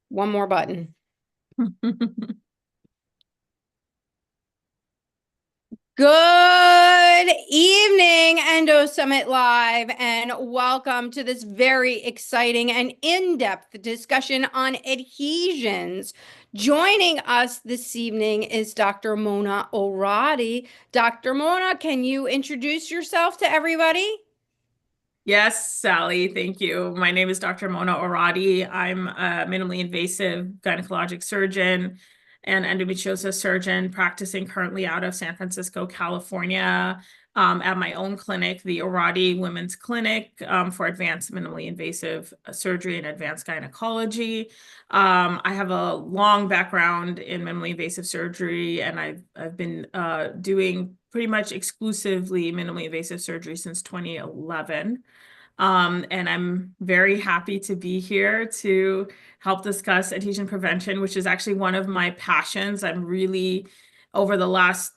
One more button. Good evening, Endo Summit Live, and welcome to this very exciting and in-depth discussion on adhesions. Joining us this evening is Dr. Mona Oradi. Dr. Mona, can you introduce yourself to everybody? Yes, Sally, thank you. My name is Dr. Mona Oradi. I'm a minimally invasive gynecologic surgeon and endometriosis surgeon practicing currently out of San Francisco, California, at my own clinic, the Oradi Women's Clinic, for advanced minimally invasive surgery and advanced gynecology. I have a long background in minimally invasive surgery, and I've been doing pretty much exclusively minimally invasive surgery since 2011. And I'm very happy to be here to help discuss adhesion prevention, which is actually one of my passions. I'm really, over the last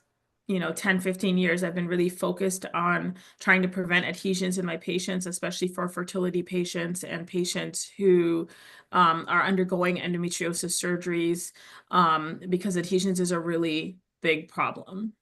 10, 15 years, I've been really focused on trying to prevent adhesions in my patients, especially for fertility patients and patients who are undergoing endometriosis surgeries, because adhesions is a really big problem.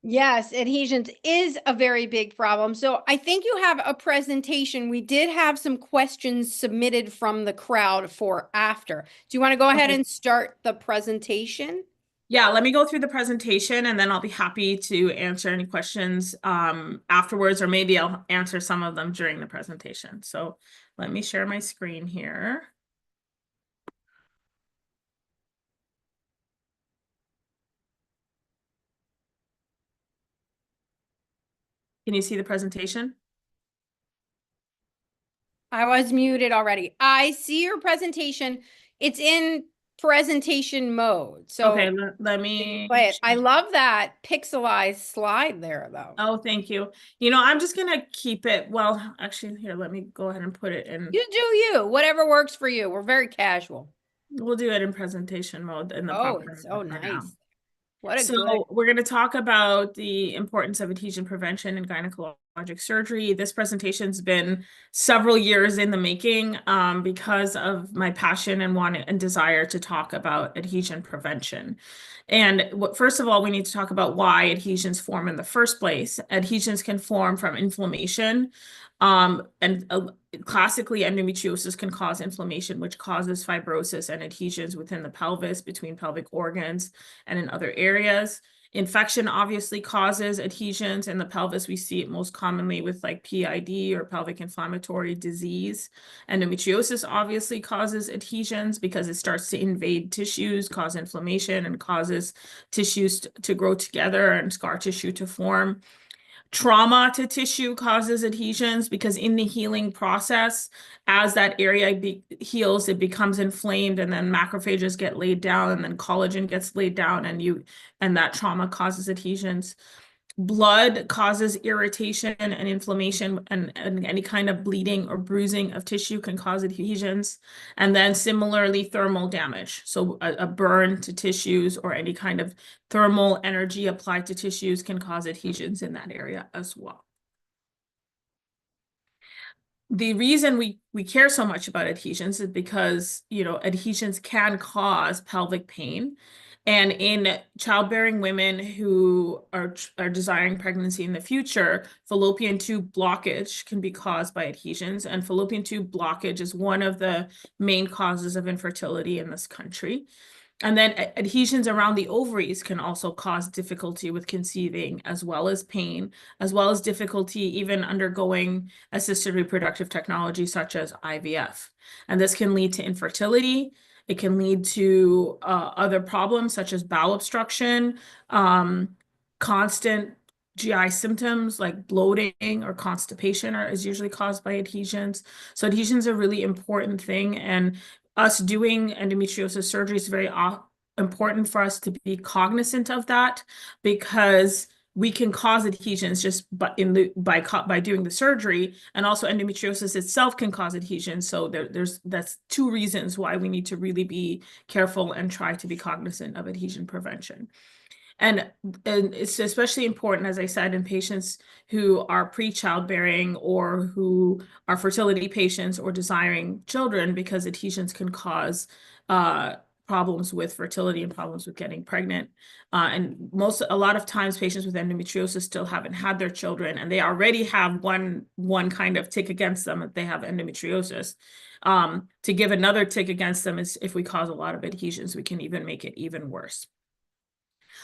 Yes, adhesions is a very big problem. So I think you have a presentation. We did have some questions submitted from the crowd for after. Do you want to go ahead Okay. and start the presentation? Yeah, let me go through the presentation and then I'll be happy to answer any questions afterwards, or maybe I'll answer some of them during the presentation. So let me share my screen here. Can you see the presentation? I was muted already. I see your presentation. It's in presentation mode. Okay, So let you can me. play it. I love that pixelized slide there, though. Oh, thank you. I'm just gonna keep it. Well, actually, here, let me go ahead and put it in. You do you. Whatever works for you. We're very casual. We'll do it in presentation mode in the Oh, proper it's so for now. nice. What a good. So we're going to talk about the importance of adhesion prevention in gynecologic surgery. This presentation's been several years in the making, because of my passion and want and desire to talk about adhesion prevention. And first of all, we need to talk about why adhesions form in the first place. Adhesions can form from inflammation, and classically, endometriosis can cause inflammation, which causes fibrosis and adhesions within the pelvis, between pelvic organs, and in other areas. Infection obviously causes adhesions in the pelvis. We see it most commonly with like PID, or pelvic inflammatory disease. Endometriosis obviously causes adhesions because it starts to invade tissues, cause inflammation, and causes tissues to grow together and scar tissue to form. Trauma to tissue causes adhesions because in the healing process, as that area heals, it becomes inflamed, and then macrophages get laid down, and then collagen gets laid down, and that trauma causes adhesions. Blood causes irritation and inflammation, and any kind of bleeding or bruising of tissue can cause adhesions. And then similarly, thermal damage. So a burn to tissues or any kind of thermal energy applied to tissues can cause adhesions in that area as well. The reason we care so much about adhesions is because, adhesions can cause pelvic pain. And in childbearing women who are desiring pregnancy in the future, fallopian tube blockage can be caused by adhesions. And fallopian tube blockage is one of the main causes of infertility in this country. And then adhesions around the ovaries can also cause difficulty with conceiving, as well as pain, as well as difficulty even undergoing assisted reproductive technology such as IVF. And this can lead to infertility. It can lead to other problems such as bowel obstruction, constant GI symptoms like bloating or constipation is usually caused by adhesions. So adhesions are a really important thing, and us doing endometriosis surgery is very important for us to be cognizant of that, because we can cause adhesions just by doing the surgery, and also endometriosis itself can cause adhesions. So that's two reasons why we need to really be careful and try to be cognizant of adhesion prevention. And, and it's especially important, as I said, in patients who are pre-childbearing or who are fertility patients or desiring children, because adhesions can cause uh, problems with fertility and problems with getting pregnant. And a lot of times patients with endometriosis still haven't had their children, and they already have one kind of tick against them that they have endometriosis. To give another tick against them is if we cause a lot of adhesions, we can even make it even worse.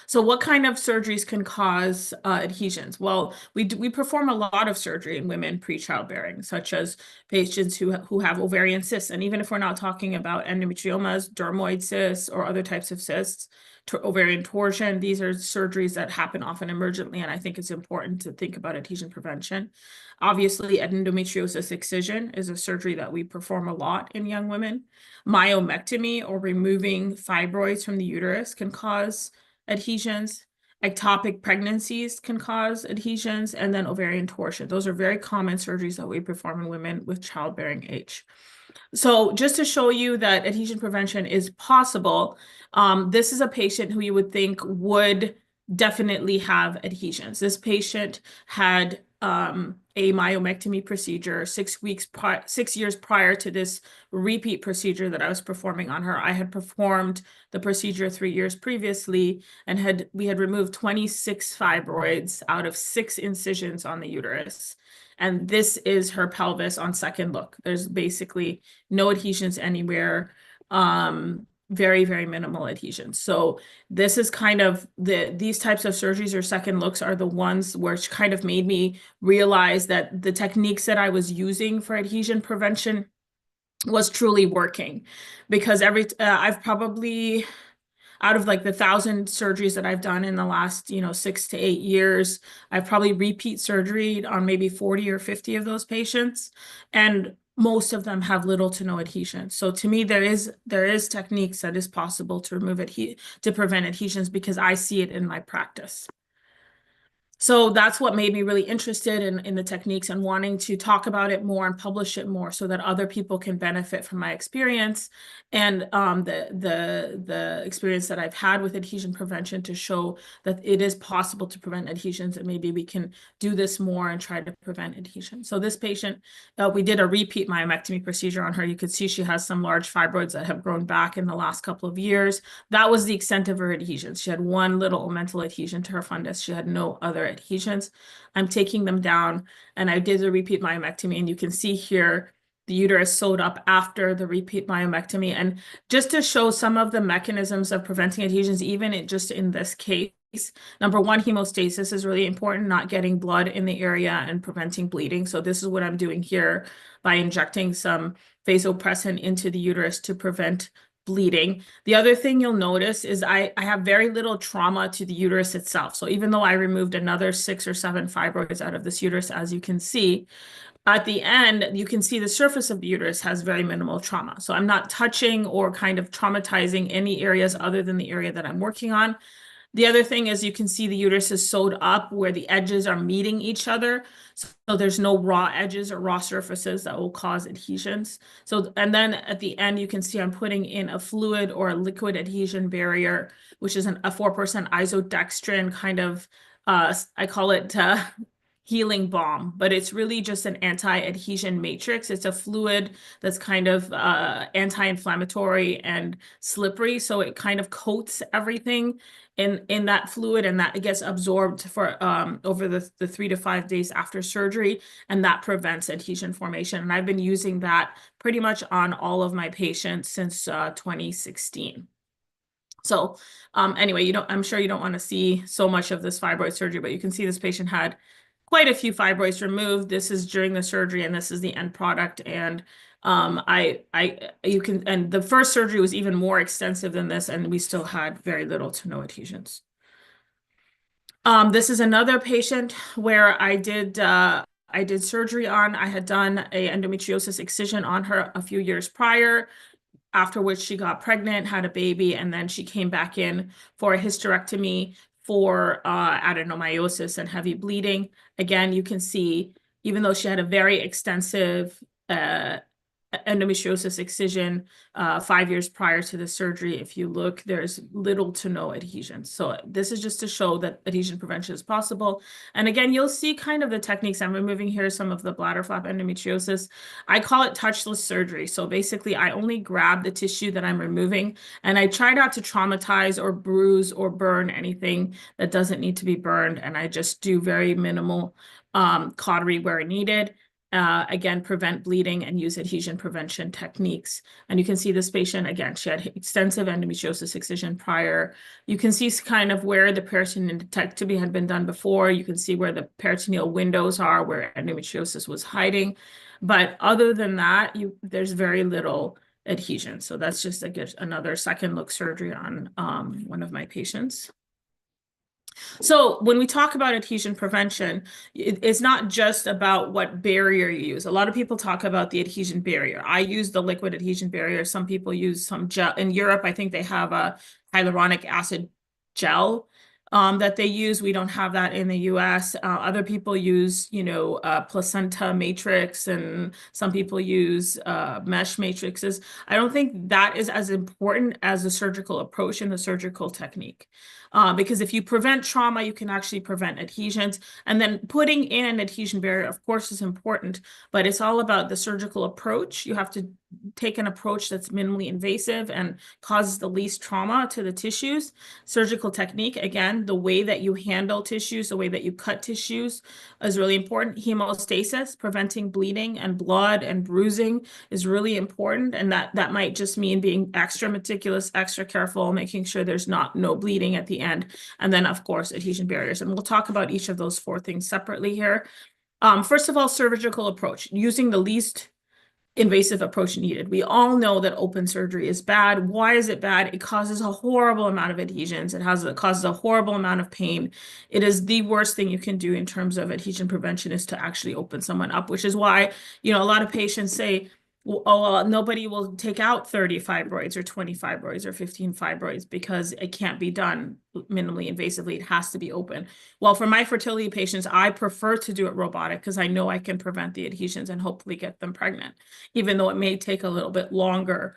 So what kind of surgeries can cause adhesions? Well, we perform a lot of surgery in women pre-childbearing, such as patients who have ovarian cysts. And even if we're not talking about endometriomas, dermoid cysts, or other types of cysts, ovarian torsion, these are surgeries that happen often emergently, and I think it's important to think about adhesion prevention. Obviously, endometriosis excision is a surgery that we perform a lot in young women. Myomectomy, or removing fibroids from the uterus, can cause adhesions. Ectopic pregnancies can cause adhesions, and then ovarian torsion. Those are very common surgeries that we perform in women with childbearing age. So just to show you that adhesion prevention is possible, this is a patient who you would think would definitely have adhesions. This patient had a myomectomy procedure 6 years prior to this repeat procedure that I was performing on her. I had performed the procedure 3 years previously, and we had removed 26 fibroids out of 6 incisions on the uterus. And this is her pelvis on second look. There's basically no adhesions anywhere. Very, very minimal adhesions. So this is kind of these types of surgeries or second looks are the ones which kind of made me realize that the techniques that I was using for adhesion prevention was truly working. Because I've probably, out of like the 1,000 surgeries that I've done in the last, 6 to 8 years, I've probably repeat surgery on maybe 40 or 50 of those patients. And most of them have little to no adhesion. So to me, there is techniques that is possible to to prevent adhesions, because I see it in my practice. So that's what made me really interested in the techniques and wanting to talk about it more and publish it more so that other people can benefit from my experience and the experience that I've had with adhesion prevention, to show that it is possible to prevent adhesions, and maybe we can do this more and try to prevent adhesion. So this patient, we did a repeat myomectomy procedure on her. You could see she has some large fibroids that have grown back in the last couple of years. That was the extent of her adhesions. She had one little omental adhesion to her fundus. She had no other adhesions. I'm taking them down, and I did the repeat myomectomy, and you can see here the uterus sewed up after the repeat myomectomy. And just to show some of the mechanisms of preventing adhesions, even just in this case, number one, hemostasis is really important, not getting blood in the area and preventing bleeding. So this is what I'm doing here by injecting some vasopressin into the uterus to prevent bleeding. The other thing you'll notice is I have very little trauma to the uterus itself. So even though I removed another 6 or 7 fibroids out of this uterus, as you can see, at the end, you can see the surface of the uterus has very minimal trauma. So I'm not touching or kind of traumatizing any areas other than the area that I'm working on. The other thing is you can see the uterus is sewed up where the edges are meeting each other. So there's no raw edges or raw surfaces that will cause adhesions. So, and then at the end, you can see I'm putting in a fluid or a liquid adhesion barrier, which is a 4% isodextrin kind of, I call it healing balm, but it's really just an anti-adhesion matrix. It's a fluid that's kind of anti-inflammatory and slippery. So it kind of coats everything in that fluid, and that it gets absorbed for over the 3 to 5 days after surgery, and that prevents adhesion formation. And I've been using that pretty much on all of my patients since 2016. So anyway, I'm sure you don't want to see so much of this fibroid surgery, but you can see this patient had quite a few fibroids removed. This is during the surgery, and this is the end product. And and the first surgery was even more extensive than this, and we still had very little to no adhesions. This is another patient where I did surgery on. I had done a endometriosis excision on her a few years prior, after which she got pregnant, had a baby, and then she came back in for a hysterectomy for adenomyosis and heavy bleeding. Again, you can see, even though she had a very extensive endometriosis excision 5 years prior to the surgery. If you look, there's little to no adhesion. So this is just to show that adhesion prevention is possible. And again, you'll see kind of the techniques. I'm removing here some of the bladder flap endometriosis. I call it touchless surgery. So basically, I only grab the tissue that I'm removing, and I try not to traumatize or bruise or burn anything that doesn't need to be burned. And I just do very minimal cautery where needed. Again, prevent bleeding and use adhesion prevention techniques. And you can see this patient, again, she had extensive endometriosis excision prior. You can see kind of where the peritoneal endectomy had been done before. You can see where the peritoneal windows are, where endometriosis was hiding. But other than that, there's very little adhesion. So that's just another second look surgery on one of my patients. So when we talk about adhesion prevention, it's not just about what barrier you use. A lot of people talk about the adhesion barrier. I use the liquid adhesion barrier. Some people use some gel. In Europe, I think they have a hyaluronic acid gel that they use. We don't have that in the US. Other people use, placenta matrix, and some people use mesh matrices. I don't think that is as important as the surgical approach and the surgical technique. Because if you prevent trauma, you can actually prevent adhesions. And then putting in an adhesion barrier, of course, is important, but it's all about the surgical approach. You have to take an approach that's minimally invasive and causes the least trauma to the tissues. Surgical technique, again, the way that you handle tissues, the way that you cut tissues is really important. Hemostasis, preventing bleeding and blood and bruising is really important. And that might just mean being extra meticulous, extra careful, making sure there's no bleeding at the end. And then, of course, adhesion barriers. And we'll talk about each of those 4 things separately here. First of all, surgical approach, using the least invasive approach needed. We all know that open surgery is bad. Why is it bad? It causes a horrible amount of adhesions. It causes a horrible amount of pain. It is the worst thing you can do in terms of adhesion prevention, is to actually open someone up, which is why, a lot of patients say, well, nobody will take out 30 fibroids or 20 fibroids or 15 fibroids because it can't be done minimally invasively. It has to be open. Well, for my fertility patients, I prefer to do it robotic because I know I can prevent the adhesions and hopefully get them pregnant, even though it may take a little bit longer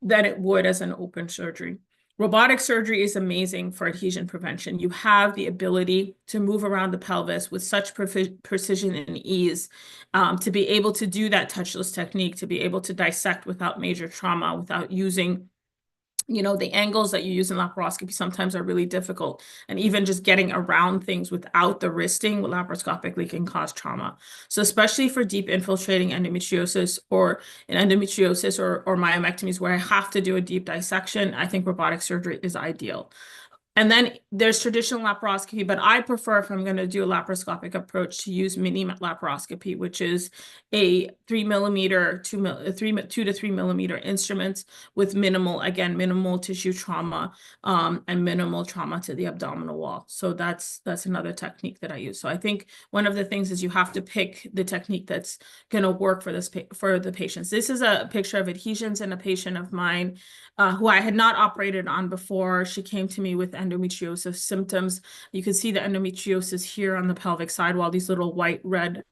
than it would as an open surgery. Robotic surgery is amazing for adhesion prevention. You have the ability to move around the pelvis with such precision and ease, to be able to do that touchless technique, to be able to dissect without major trauma, without using the angles that you use in laparoscopy sometimes are really difficult. And even just getting around things without the wristing laparoscopically can cause trauma. So especially for deep infiltrating endometriosis or myomectomies where I have to do a deep dissection, I think robotic surgery is ideal. And then there's traditional laparoscopy, but I prefer, if I'm going to do a laparoscopic approach, to use mini laparoscopy, which is a 2 to 3 millimeter instruments with minimal tissue trauma, and minimal trauma to the abdominal wall. So that's another technique that I use. So I think one of the things is you have to pick the technique that's going to work for the patients. This is a picture of adhesions in a patient of mine who I had not operated on before. She came to me with endometriosis symptoms. You can see the endometriosis here on the pelvic sidewall, these little white, red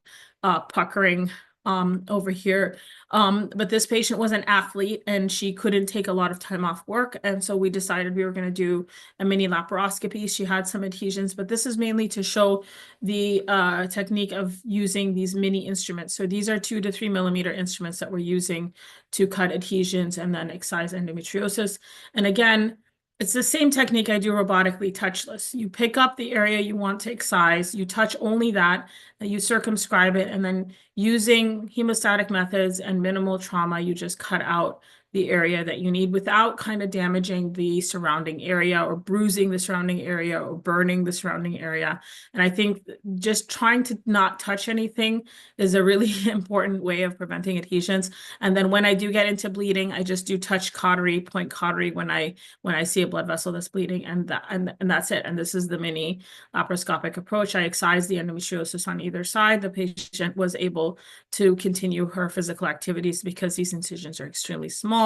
puckering over here. But this patient was an athlete and she couldn't take a lot of time off work. And so we decided we were going to do a mini laparoscopy. She had some adhesions, but this is mainly to show the technique of using these mini instruments. So these are 2 to 3 millimeter instruments that we're using to cut adhesions and then excise endometriosis. And again, it's the same technique I do robotically, touchless. You pick up the area you want to excise, you touch only that, and you circumscribe it, and then using hemostatic methods and minimal trauma, you just cut out the area that you need without kind of damaging the surrounding area or bruising the surrounding area or burning the surrounding area. And I think just trying to not touch anything is a really important way of preventing adhesions. And then when I do get into bleeding, I just do touch cautery, point cautery when I see a blood vessel that's bleeding, and that's it. And this is the mini laparoscopic approach. I excise the endometriosis on either side. The patient was able to continue her physical activities because these incisions are extremely small,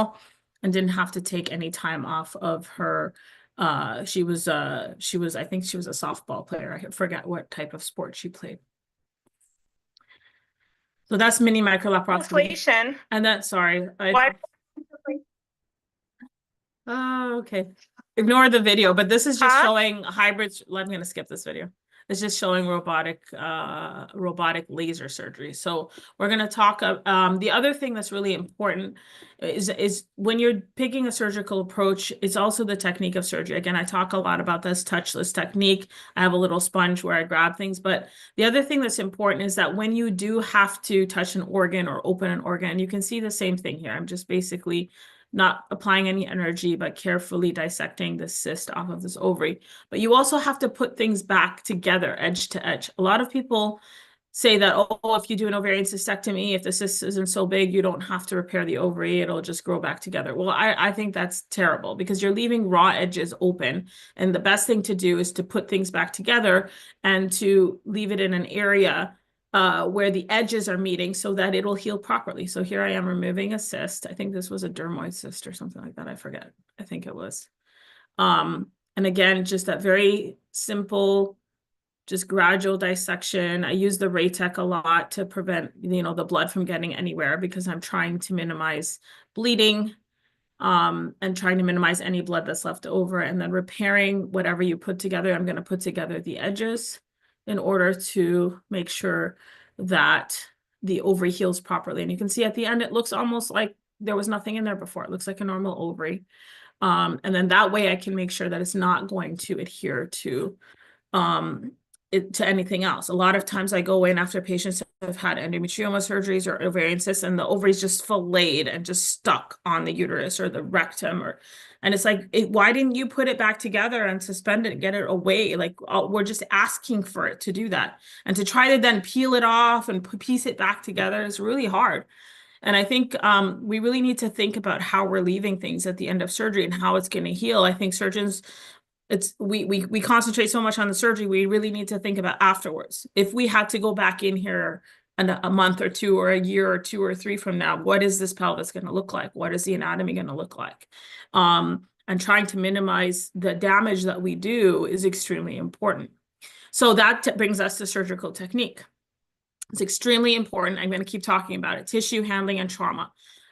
and didn't have to take any time off of her. I think she was a softball player. I forget what type of sport she played. So that's mini microlaparoscopy. Inflation. And then, sorry, Why? oh, okay. Ignore the video, but this is just Huh? showing hybrids. I'm going to skip this video. It's just showing robotic laser surgery. So we're going to talk. The other thing that's really important is when you're picking a surgical approach, it's also the technique of surgery. Again, I talk a lot about this touchless technique. I have a little sponge where I grab things, but the other thing that's important is that when you do have to touch an organ or open an organ, you can see the same thing here. I'm just basically not applying any energy, but carefully dissecting the cyst off of this ovary. But you also have to put things back together, edge to edge. A lot of people say that, oh, if you do an ovarian cystectomy, if the cyst isn't so big, you don't have to repair the ovary, it'll just grow back together. Well, I think that's terrible because you're leaving raw edges open. And the best thing to do is to put things back together and to leave it in an area where the edges are meeting so that it'll heal properly. So here I am removing a cyst. I think this was a dermoid cyst or something like that. I forget. I think it was. And again, just that very simple, just gradual dissection. I use the Raytech a lot to prevent, the blood from getting anywhere because I'm trying to minimize bleeding and trying to minimize any blood that's left over, and then repairing whatever you put together. I'm going to put together the edges in order to make sure that the ovary heals properly. And you can see at the end, it looks almost like there was nothing in there before. It looks like a normal ovary. And then that way I can make sure that it's not going to adhere to anything else. A lot of times I go in after patients have had endometrioma surgeries or ovarian cysts and the ovaries just filleted and just stuck on the uterus or the rectum, and it's like, why didn't you put it back together and suspend it and get it away? Like, we're just asking for it to do that. And to try to then peel it off and piece it back together is really hard. And I think we really need to think about how we're leaving things at the end of surgery and how it's going to heal. I think surgeons, we concentrate so much on the surgery, we really need to think about afterwards. If we had to go back in here a month or two or a year or 2 or 3 from now, what is this pelvis going to look like? What is the anatomy going to look like? And trying to minimize the damage that we do is extremely important. So that brings us to surgical technique. It's extremely important. I'm going to keep talking about it. Tissue handling and trauma.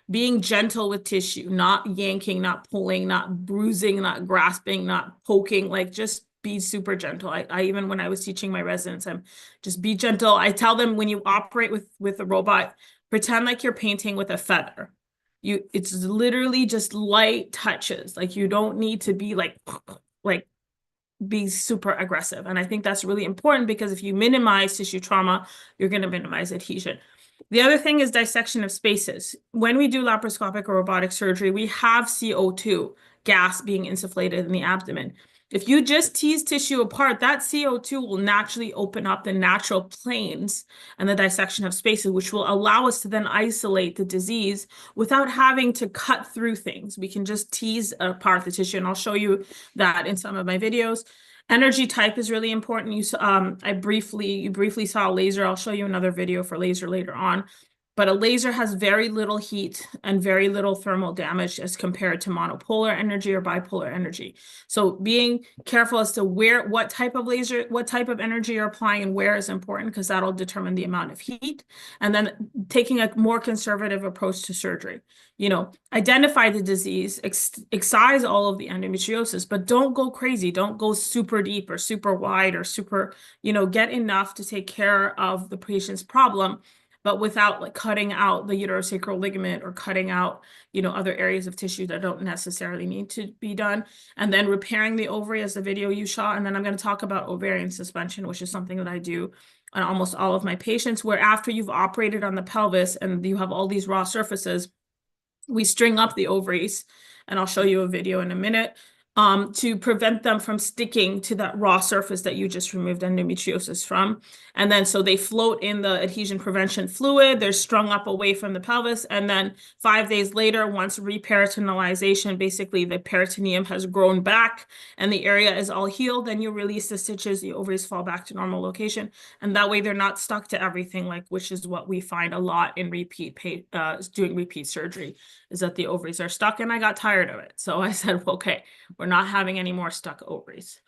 Being gentle with tissue, not yanking, not pulling, not bruising, not grasping, not poking, like just be super gentle. I even when I was teaching my residents, I'm just be gentle. I tell them when you operate with a robot, pretend like you're painting with a feather. It's literally just light touches. Like you don't need to be like be super aggressive. And I think that's really important because if you minimize tissue trauma, you're going to minimize adhesion. The other thing is dissection of spaces. When we do laparoscopic or robotic surgery, we have CO2 gas being insufflated in the abdomen. If you just tease tissue apart, that CO2 will naturally open up the natural planes and the dissection of spaces, which will allow us to then isolate the disease without having to cut through things. We can just tease apart the tissue, and I'll show you that in some of my videos. Energy type is really important. You briefly saw a laser. I'll show you another video for laser later on. But a laser has very little heat and very little thermal damage as compared to monopolar energy or bipolar energy. So being careful as to what type of laser, what type of energy you're applying and where is important, because that'll determine the amount of heat. And then taking a more conservative approach to surgery. Identify the disease, excise all of the endometriosis, but don't go crazy. Don't go super deep or super wide or super, get enough to take care of the patient's problem, but without like cutting out the uterosacral ligament or cutting out, other areas of tissue that don't necessarily need to be done. And then repairing the ovary as the video you saw. And then I'm going to talk about ovarian suspension, which is something that I do on almost all of my patients, where after you've operated on the pelvis and you have all these raw surfaces, we string up the ovaries, and I'll show you a video in a minute, to prevent them from sticking to that raw surface that you just removed endometriosis from. And then so they float in the adhesion prevention fluid, they're strung up away from the pelvis, and then 5 days later, once reperitonealization, basically the peritoneum has grown back and the area is all healed, then you release the stitches, the ovaries fall back to normal location, and that way they're not stuck to everything, which is what we find a lot in doing repeat surgery, is that the ovaries are stuck, and I got tired of it. So I said, okay, we're not having any more stuck ovaries.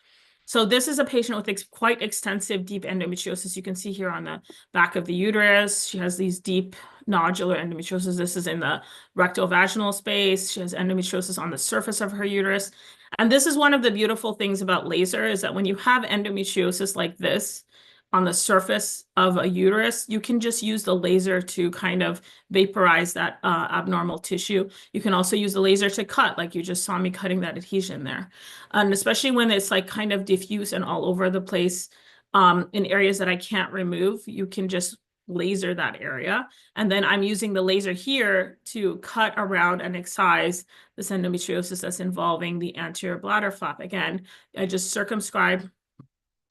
So this is a patient with quite extensive deep endometriosis. You can see here on the back of the uterus, she has these deep nodular endometriosis. This is in the rectal vaginal space. She has endometriosis on the surface of her uterus. And this is one of the beautiful things about laser is that when you have endometriosis like this on the surface of a uterus, you can just use the laser to kind of vaporize that abnormal tissue. You can also use the laser to cut, like you just saw me cutting that adhesion there. And especially when it's like kind of diffuse and all over the place in areas that I can't remove, you can just laser that area. And then I'm using the laser here to cut around and excise this endometriosis that's involving the anterior bladder flap. Again, I just circumscribe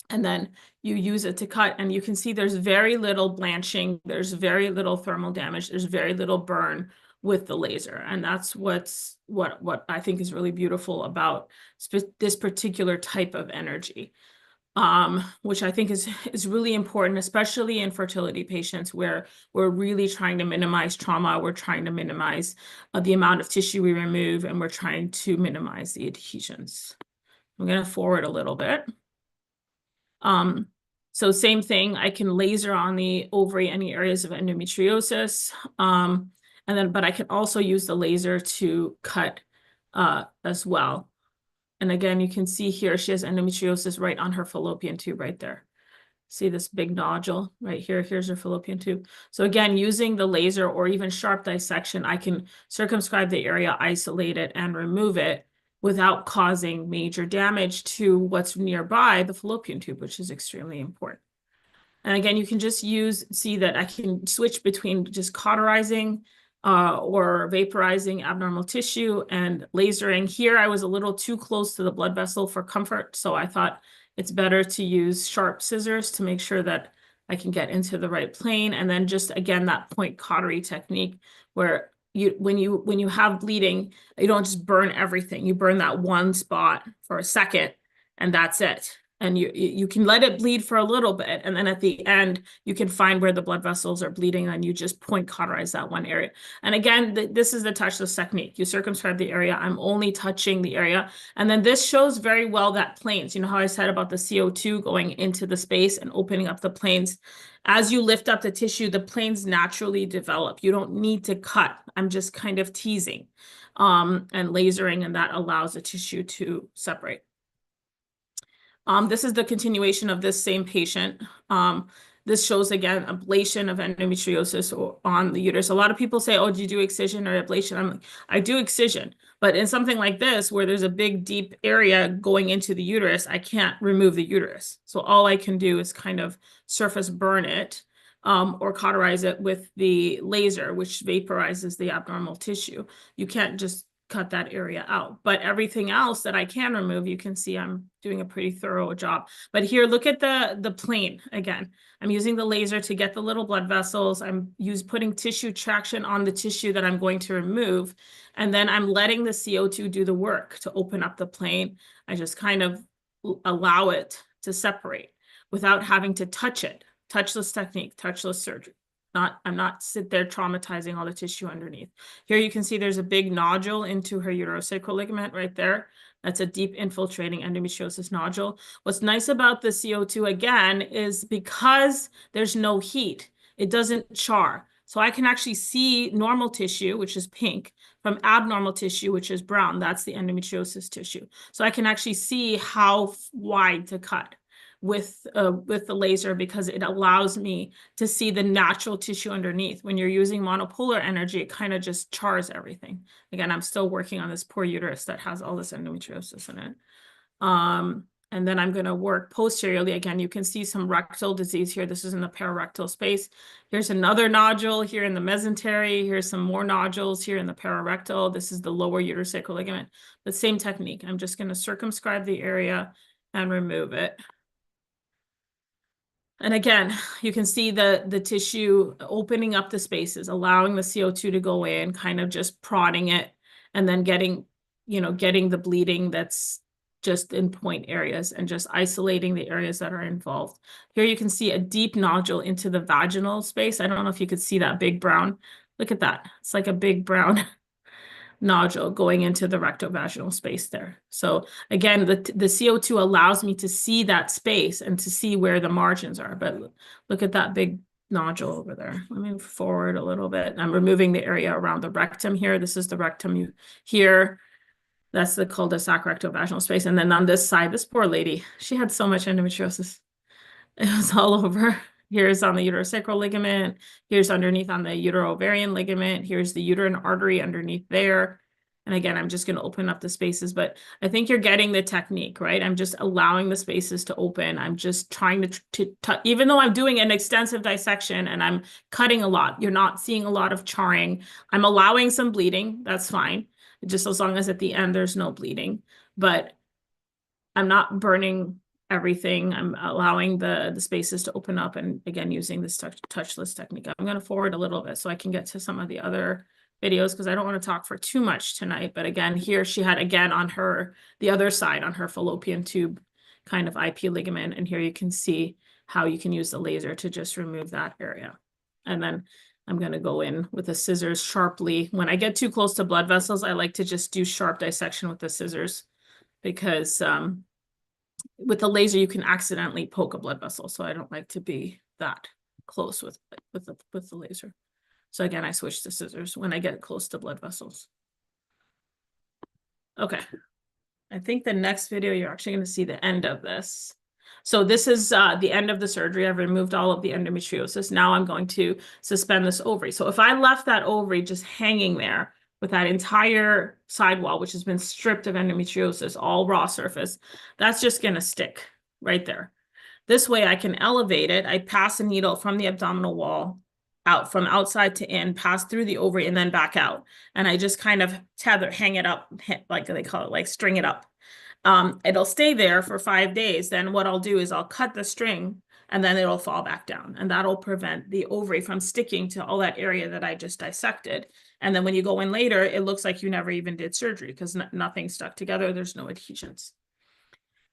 and then you use it to cut, and you can see there's very little blanching, there's very little thermal damage, there's very little burn with the laser. And that's what I think is really beautiful about this particular type of energy, which I think is really important, especially in fertility patients where we're really trying to minimize trauma, we're trying to minimize the amount of tissue we remove, and we're trying to minimize the adhesions. I'm going to forward a little bit. So same thing, I can laser on the ovary, any areas of endometriosis. But I can also use the laser to cut as well. And again, you can see here, she has endometriosis right on her fallopian tube right there. See this big nodule right here? Here's her fallopian tube. So again, using the laser or even sharp dissection, I can circumscribe the area, isolate it, and remove it without causing major damage to what's nearby the fallopian tube, which is extremely important. And again, you can just see that I can switch between just cauterizing or vaporizing abnormal tissue and lasering. Here, I was a little too close to the blood vessel for comfort, so I thought it's better to use sharp scissors to make sure that I can get into the right plane. And then just, again, that point cautery technique where when you have bleeding, you don't just burn everything. You burn that one spot for a second, and that's it. And you can let it bleed for a little bit, and then at the end, you can find where the blood vessels are bleeding, and you just point cauterize that one area. And again, this is the touchless technique. You circumscribe the area. I'm only touching the area. And then this shows very well that planes. You know how I said about the CO2 going into the space and opening up the planes? As you lift up the tissue, the planes naturally develop. You don't need to cut. I'm just kind of teasing and lasering, and that allows the tissue to separate. This is the continuation of this same patient. This shows, again, ablation of endometriosis on the uterus. A lot of people say, oh, do you do excision or ablation? I'm like, I do excision. But in something like this, where there's a big, deep area going into the uterus, I can't remove the uterus. So all I can do is kind of surface burn it or cauterize it with the laser, which vaporizes the abnormal tissue. You can't just cut that area out. But everything else that I can remove, you can see I'm doing a pretty thorough job. But here, look at the plane again. I'm using the laser to get the little blood vessels. I'm putting tissue traction on the tissue that I'm going to remove. And then I'm letting the CO2 do the work to open up the plane. I just kind of allow it to separate without having to touch it. Touchless technique, touchless surgery. I'm not sit there traumatizing all the tissue underneath. Here you can see there's a big nodule into her uterosacral ligament right there. That's a deep infiltrating endometriosis nodule. What's nice about the CO2 again is because there's no heat, it doesn't char. So I can actually see normal tissue, which is pink, from abnormal tissue, which is brown. That's the endometriosis tissue. So I can actually see how wide to cut with the laser, because it allows me to see the natural tissue underneath. When you're using monopolar energy, it kind of just chars everything. Again, I'm still working on this poor uterus that has all this endometriosis in it. And then I'm going to work posteriorly. Again, you can see some rectal disease here. This is in the pararectal space. Here's another nodule here in the mesentery. Here's some more nodules here in the pararectal. This is the lower uterosacral ligament. The same technique. I'm just going to circumscribe the area and remove it. And again, you can see the tissue opening up the spaces, allowing the CO2 to go in, kind of just prodding it, and then getting the bleeding that's just in point areas and just isolating the areas that are involved. Here you can see a deep nodule into the vaginal space. I don't know if you could see that big brown. Look at that. It's like a big brown nodule going into the rectovaginal space there. So again, the CO2 allows me to see that space and to see where the margins are. But look at that big nodule over there. Let me move forward a little bit. I'm removing the area around the rectum here. This is the rectum here. That's the cul-de-sac rectovaginal space. And then on this side, this poor lady, she had so much endometriosis. It was all over. Here's on the uterosacral ligament. Here's underneath on the uterovarian ligament. Here's the uterine artery underneath there. And again, I'm just going to open up the spaces, but I think you're getting the technique, right? I'm just allowing the spaces to open. I'm just trying to even though I'm doing an extensive dissection and I'm cutting a lot, you're not seeing a lot of charring. I'm allowing some bleeding. That's fine. Just as long as at the end there's no bleeding, but I'm not burning everything. I'm allowing the spaces to open up, and again, using this touchless technique. I'm going to forward a little bit so I can get to some of the other videos because I don't want to talk for too much tonight. But again, here she had, again, on the other side, on her fallopian tube kind of IP ligament. And here you can see how you can use the laser to just remove that area. And then I'm going to go in with the scissors sharply. When I get too close to blood vessels, I like to just do sharp dissection with the scissors because with the laser, you can accidentally poke a blood vessel. So I don't like to be that close with the laser. So again, I switch to scissors when I get close to blood vessels. Okay. I think the next video, you're actually going to see the end of this. So this is the end of the surgery. I've removed all of the endometriosis. Now I'm going to suspend this ovary. So if I left that ovary just hanging there with that entire sidewall, which has been stripped of endometriosis, all raw surface, that's just going to stick right there. This way I can elevate it. I pass a needle from the abdominal wall out, from outside to in, pass through the ovary, and then back out. And I just kind of hang it up, like they call it, like string it up. It'll stay there for 5 days. Then what I'll do is I'll cut the string and then it'll fall back down. And that'll prevent the ovary from sticking to all that area that I just dissected. And then when you go in later, it looks like you never even did surgery because nothing stuck together. There's no adhesions.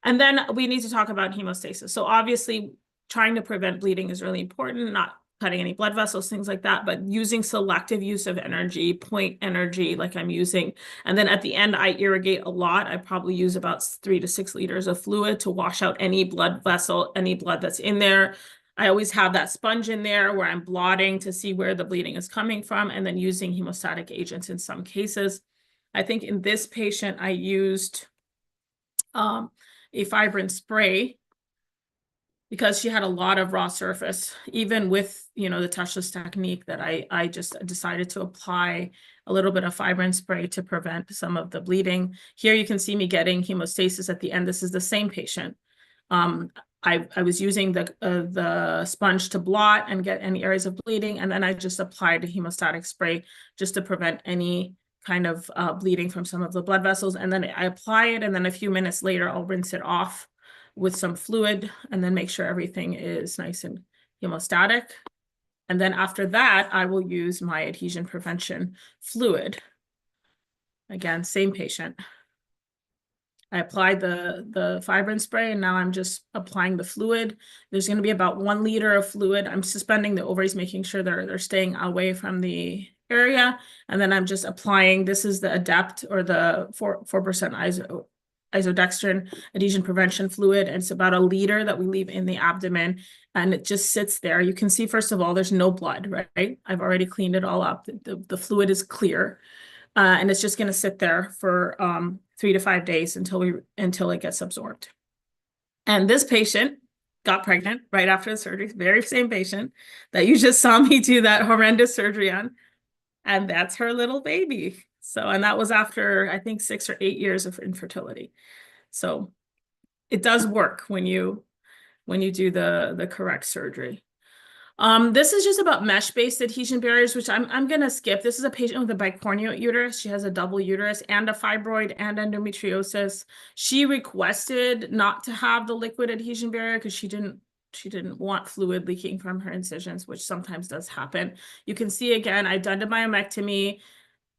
And then we need to talk about hemostasis. So obviously trying to prevent bleeding is really important, not cutting any blood vessels, things like that, but using selective use of energy, point energy like I'm using. And then at the end, I irrigate a lot. I probably use about 3 to 6 liters of fluid to wash out any blood vessel, any blood that's in there. I always have that sponge in there where I'm blotting to see where the bleeding is coming from, and then using hemostatic agents in some cases. I think in this patient, I used a fibrin spray because she had a lot of raw surface, even with, the touchless technique that I just decided to apply a little bit of fibrin spray to prevent some of the bleeding. Here you can see me getting hemostasis at the end. This is the same patient. I was using the sponge to blot and get any areas of bleeding, and then I just applied a hemostatic spray just to prevent any kind of bleeding from some of the blood vessels. And then I apply it, and then a few minutes later, I'll rinse it off with some fluid and then make sure everything is nice and hemostatic. And then after that, I will use my adhesion prevention fluid. Again, same patient. I applied the fibrin spray, and now I'm just applying the fluid. There's going to be about 1 liter of fluid. I'm suspending the ovaries, making sure they're staying away from the area. And then I'm just applying, this is the Adept, or the 4% isodextrin adhesion prevention fluid. And it's about 1 liter that we leave in the abdomen, and it just sits there. You can see, first of all, there's no blood, right? I've already cleaned it all up. The fluid is clear, and it's just going to sit there for 3 to 5 days until it gets absorbed. And this patient got pregnant right after the surgery, very same patient that you just saw me do that horrendous surgery on. And that's her little baby. So, and that was after, I think, 6 or 8 years of infertility. So it does work when you do the correct surgery. This is just about mesh-based adhesion barriers, which I'm going to skip. This is a patient with a bicornuate uterus. She has a double uterus and a fibroid and endometriosis. She requested not to have the liquid adhesion barrier because she didn't want fluid leaking from her incisions, which sometimes does happen. You can see, again, I've done a myomectomy.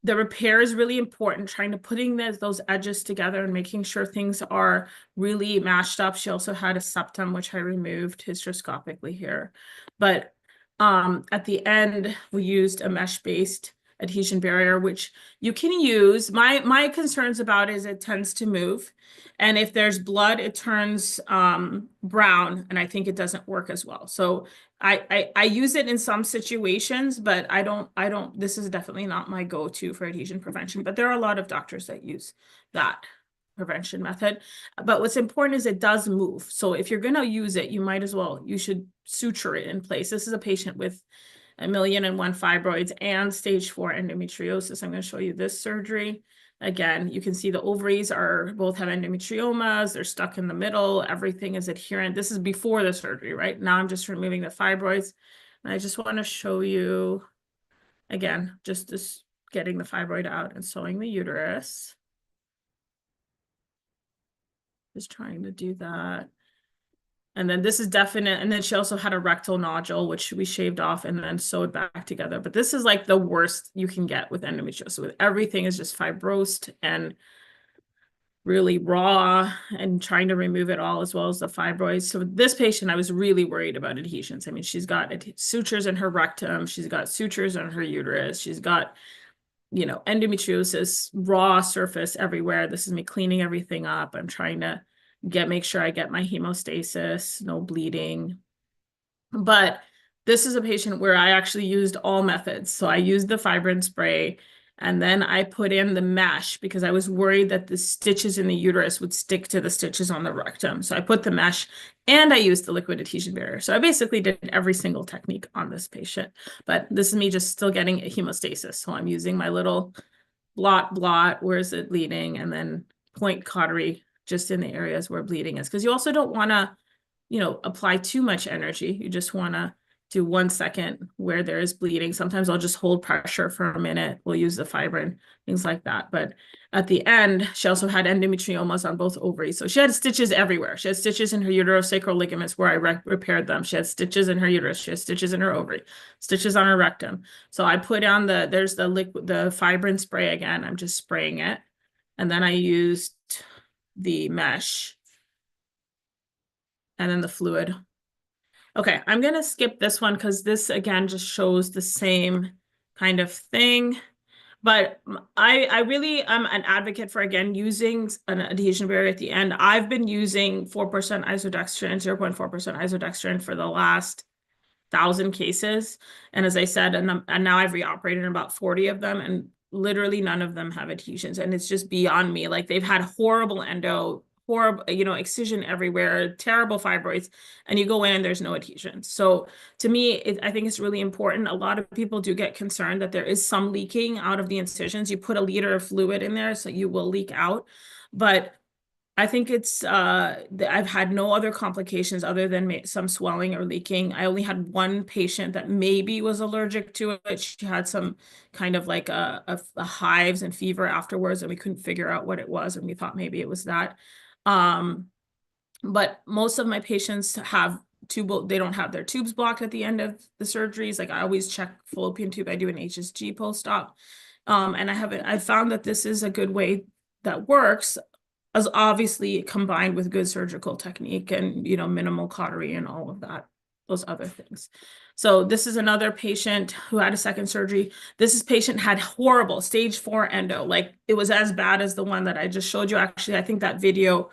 The repair is really important, trying to putting those edges together and making sure things are really mashed up. She also had a septum, which I removed hysteroscopically here. But at the end, we used a mesh-based adhesion barrier, which you can use. My concerns about is it tends to move. And if there's blood, it turns brown, and I think it doesn't work as well. So I use it in some situations, but I don't, this is definitely not my go-to for adhesion prevention, but there are a lot of doctors that use that prevention method. But what's important is it does move. So if you're going to use it, you should suture it in place. This is a patient with 1,000,001 fibroids and stage 4 endometriosis. I'm going to show you this surgery. Again, you can see the ovaries both have endometriomas. They're stuck in the middle. Everything is adherent. This is before the surgery, right? Now I'm just removing the fibroids. And I just want to show you, again, just this getting the fibroid out and sewing the uterus. Just trying to do that. And then this is definite. And then she also had a rectal nodule, which we shaved off and then sewed back together. But this is like the worst you can get with endometriosis. With everything is just fibrosed and really raw, and trying to remove it all as well as the fibroids. So with this patient, I was really worried about adhesions. I mean, she's got sutures in her rectum. She's got sutures on her uterus. She's got, endometriosis, raw surface everywhere. This is me cleaning everything up. I'm trying to make sure I get my hemostasis, no bleeding. But this is a patient where I actually used all methods. So I used the fibrin spray, and then I put in the mesh because I was worried that the stitches in the uterus would stick to the stitches on the rectum. So I put the mesh and I used the liquid adhesion barrier. So I basically did every single technique on this patient. But this is me just still getting a hemostasis. So I'm using my little blot, where is it bleeding? And then point cautery just in the areas where bleeding is. Because you also don't want to, apply too much energy. You just want to do 1 second where there is bleeding. Sometimes I'll just hold pressure for a minute. We'll use the fibrin, things like that. But at the end, she also had endometriomas on both ovaries. So she had stitches everywhere. She had stitches in her uterosacral ligaments where I repaired them. She had stitches in her uterus. She had stitches in her ovary, stitches on her rectum. So I put on there's the fibrin spray again. I'm just spraying it. And then I used the mesh and then the fluid. Okay, I'm going to skip this one because this, again, just shows the same kind of thing. But I really am an advocate for, again, using an adhesion barrier at the end. I've been using 4% isodextrin, 0.4% isodextrin for the last 1,000 cases. And as I said, and now I've reoperated in about 40 of them, and literally none of them have adhesions. And it's just beyond me. Like, they've had horrible excision everywhere, terrible fibroids, and you go in and there's no adhesion. So to me, I think it's really important. A lot of people do get concerned that there is some leaking out of the incisions. You put a liter of fluid in there, so you will leak out. But I think I've had no other complications other than some swelling or leaking. I only had one patient that maybe was allergic to it. She had some kind of like a hives and fever afterwards, and we couldn't figure out what it was, and we thought maybe it was that. But most of my patients they don't have their tubes blocked at the end of the surgeries. Like, I always check fallopian tube. I do an HSG post-op. And I found that this is a good way that works, as obviously combined with good surgical technique and, minimal cautery and all of that, those other things. So this is another patient who had a second surgery. This patient had horrible stage 4 endo. Like, it was as bad as the one that I just showed you. Actually, I think that video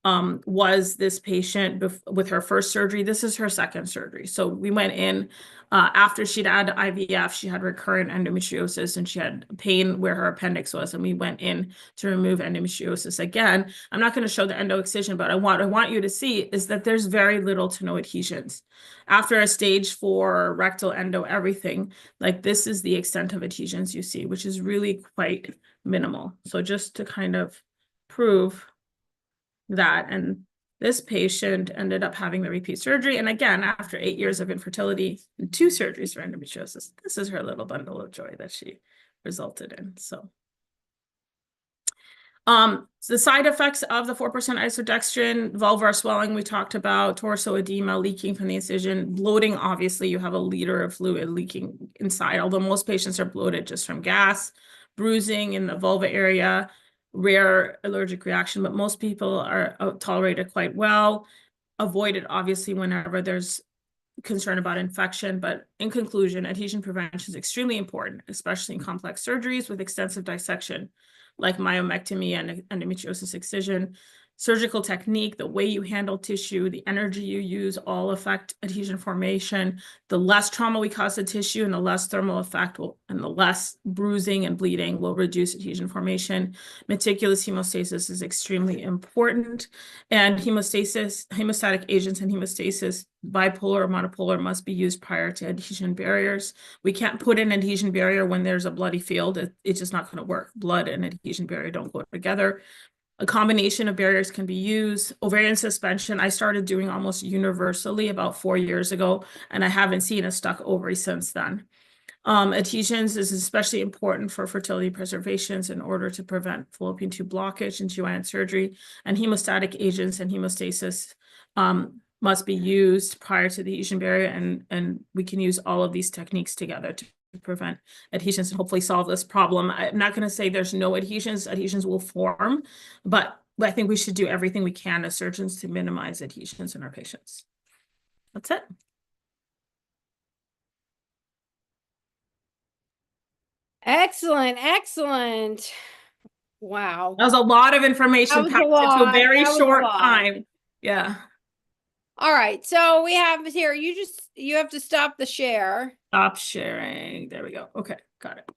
was this patient with her first surgery. This is her second surgery. So we went in after she'd had IVF, she had recurrent endometriosis, and she had pain where her appendix was. And we went in to remove endometriosis again. I'm not going to show the endo excision, but I want you to see is that there's very little to no adhesions. After a stage 4 rectal endo, everything, like, this is the extent of adhesions you see, which is really quite minimal. So just to kind of prove that. And this patient ended up having the repeat surgery. And again, after 8 years of infertility and 2 surgeries for endometriosis, this is her little bundle of joy that she resulted in. So the side effects of the 4% isodextrin: vulvar swelling, we talked about, torso edema, leaking from the incision, bloating. Obviously, you have a liter of fluid leaking inside, although most patients are bloated just from gas, bruising in the vulva area, rare allergic reaction, but most people are tolerated quite well. Avoid it, obviously, whenever there's concern about infection. But in conclusion, adhesion prevention is extremely important, especially in complex surgeries with extensive dissection, like myomectomy and endometriosis excision. Surgical technique, the way you handle tissue, the energy you use all affect adhesion formation. The less trauma we cause the tissue and the less thermal effect and the less bruising and bleeding will reduce adhesion formation. Meticulous hemostasis is extremely important. And hemostatic agents and hemostasis, bipolar or monopolar, must be used prior to adhesion barriers. We can't put an adhesion barrier when there's a bloody field. It's just not going to work. Blood and adhesion barrier don't go together. A combination of barriers can be used. Ovarian suspension, I started doing almost universally about 4 years ago, and I haven't seen a stuck ovary since then. Adhesions is especially important for fertility preservations in order to prevent fallopian tube blockage and GYN surgery. And hemostatic agents and hemostasis must be used prior to the adhesion barrier, and we can use all of these techniques together to prevent adhesions and hopefully solve this problem. I'm not going to say there's no adhesions. Adhesions will form, but I think we should do everything we can as surgeons to minimize adhesions in our patients. That's it. Excellent, excellent. Wow. That was a lot of That information was a packed into a lot. very That was a short lot. time. Yeah. All right. So we have here, you have to stop the share. Stop sharing. There we go. Okay, got it.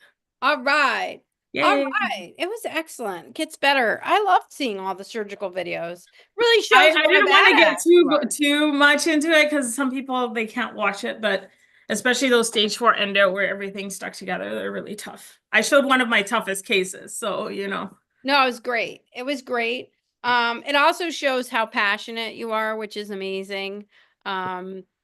All right. All Yay. right. It was excellent. Gets better. I loved seeing all the surgical videos. Really I shows what a didn't want to get badass you are. too much into it because some people they can't watch it, but especially those stage 4 endo where everything's stuck together, they're really tough. I showed one of my toughest cases, so you know. No, it was great. It was great. It also shows how passionate you are, which is amazing.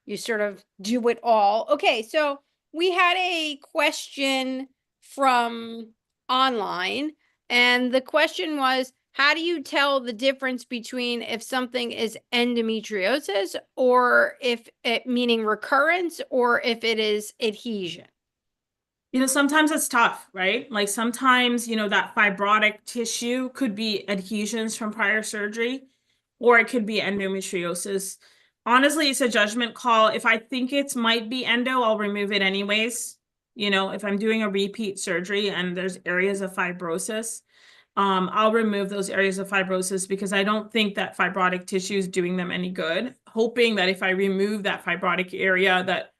You sort of do it all. Okay, so we had a question from online, and the question was, how do you tell the difference between if something is endometriosis or if it meaning recurrence or if it is adhesion? You know, sometimes it's tough, right? Like sometimes, you know, that fibrotic tissue could be adhesions from prior surgery, or it could be endometriosis. Honestly, it's a judgment call. If I think it might be endo, I'll remove it anyways. You know, if I'm doing a repeat surgery and there's areas of fibrosis, I'll remove those areas of fibrosis because I don't think that fibrotic tissue is doing them any good. Hoping that if I remove that fibrotic area, that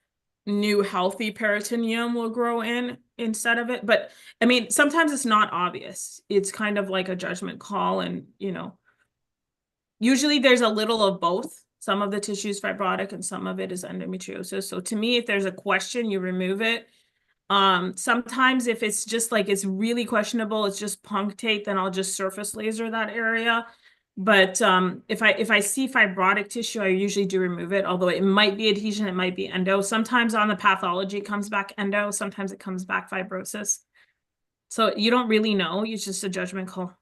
new healthy peritoneum will grow in instead of it. But I mean, sometimes it's not obvious. It's kind of like a judgment call. And, you know, usually there's a little of both. Some of the tissue is fibrotic and some of it is endometriosis. So to me, if there's a question, you remove it. Sometimes if it's just like it's really questionable, it's just punctate, then I'll just surface laser that area. But if I see fibrotic tissue, I usually do remove it, although it might be adhesion, it might be endo. Sometimes on the pathology it comes back endo, sometimes it comes back fibrosis. So you don't really know, it's just a judgment call.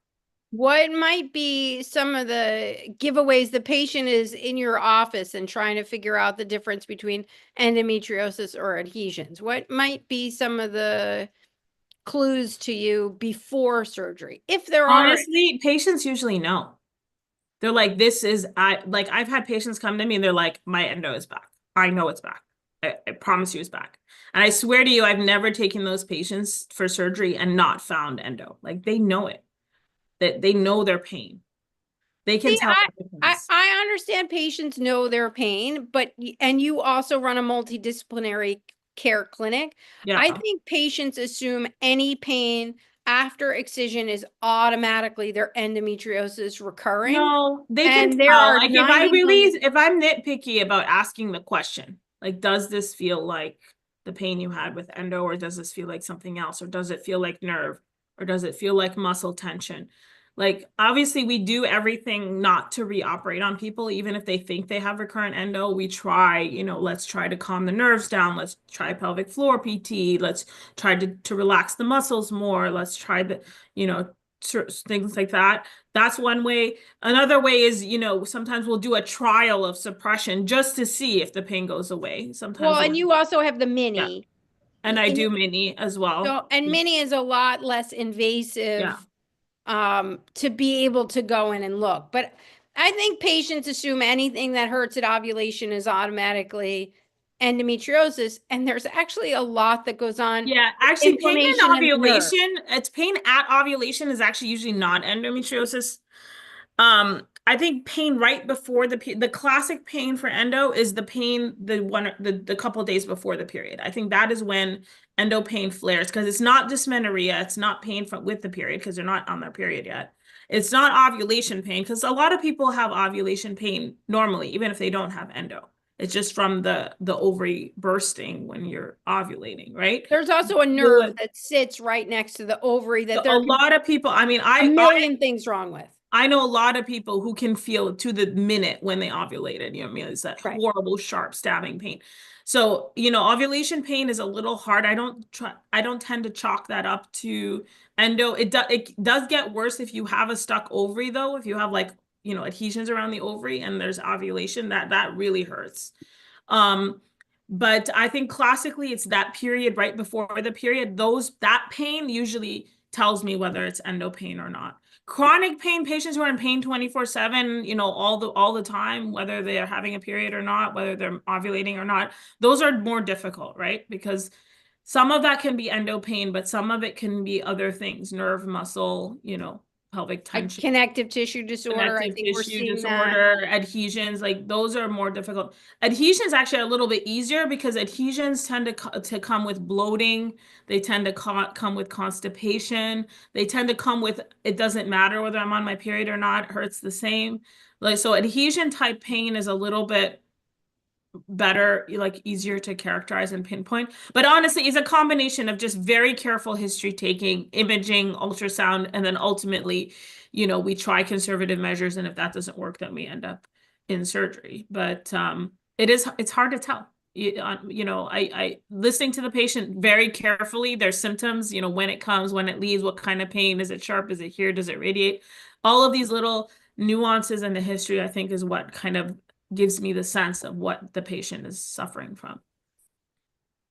What might be some of the giveaways the patient is in your office and trying to figure out the difference between endometriosis or adhesions? What might be some of the clues to you before surgery, if there are any? Honestly, patients usually know. They're like, I've had patients come to me and they're like, my endo is back. I know it's back. I promise you it's back. And I swear to you, I've never taken those patients for surgery and not found endo. Like they know it, that they know their pain. They can See, tell the difference. I understand patients know their pain, but and you also run a multidisciplinary care clinic. Yeah. I think patients assume any pain after excision is automatically their endometriosis recurring, No, they can and there tell. are Like 90 million. if I'm nitpicky about asking the question, like, does this feel like the pain you had with endo, or does this feel like something else, or does it feel like nerve, or does it feel like muscle tension? Like, obviously, we do everything not to reoperate on people, even if they think they have recurrent endo. We try, you know, let's try to calm the nerves down. Let's try pelvic floor PT. Let's try to relax the muscles more. Let's try the, you know, things like that. That's one way. Another way is, you know, sometimes we'll do a trial of suppression just to see if the pain goes away. Well, Sometimes and we'll, you also have the yeah. mini. And I do mini as well. So, and mini is a lot less Yeah. invasive to be able to go in and look. But I think patients assume anything that hurts at ovulation is automatically endometriosis, and there's actually a lot that goes on Yeah, with actually, pain inflammation in in the nerve. ovulation, it's pain at ovulation is actually usually not endometriosis. I think pain right before the classic pain for endo is the pain the couple days before the period. I think that is when endo pain flares because it's not dysmenorrhea, it's not pain from with the period because they're not on their period yet. It's not ovulation pain because a lot of people have ovulation pain normally, even if they don't have endo. It's just from the ovary bursting when you're ovulating, right? There's also a Feel nerve it. that sits right next to the ovary that A there can lot of people, I mean, a million things wrong with. I know a lot of people who can feel to the minute when they ovulated. You know what I mean? It's that Right. horrible, sharp stabbing pain. So, ovulation pain is a little hard. I don't tend to chalk that up to endo. It does get worse if you have a stuck ovary though. If you have like, adhesions around the ovary and there's ovulation, that really hurts. Um, but I think classically it's that period right before the period. That pain usually tells me whether it's endo pain or not. Chronic pain, patients who are in pain 24/7, all the time, whether they're having a period or not, whether they're ovulating or not, those are more difficult, right? Because some of that can be endo pain, but some of it can be other things, nerve, muscle, pelvic A tension, connective tissue disorder. I connective think we're tissue seeing that. disorder, adhesions, like those are more difficult. Adhesions actually are a little bit easier because adhesions tend to come with bloating. They tend to come with constipation. They tend to come with, it doesn't matter whether I'm on my period or not, it hurts the same. Like, so adhesion type pain is a little bit better, like easier to characterize and pinpoint. But honestly, it's a combination of just very careful history taking, imaging, ultrasound, and then ultimately, we try conservative measures, and if that doesn't work, then we end up in surgery. But it's hard to tell. I listening to the patient very carefully, their symptoms, when it comes, when it leaves, what kind of pain, is it sharp, is it here, does it radiate? All of these little nuances in the history, I think, is what kind of gives me the sense of what the patient is suffering from.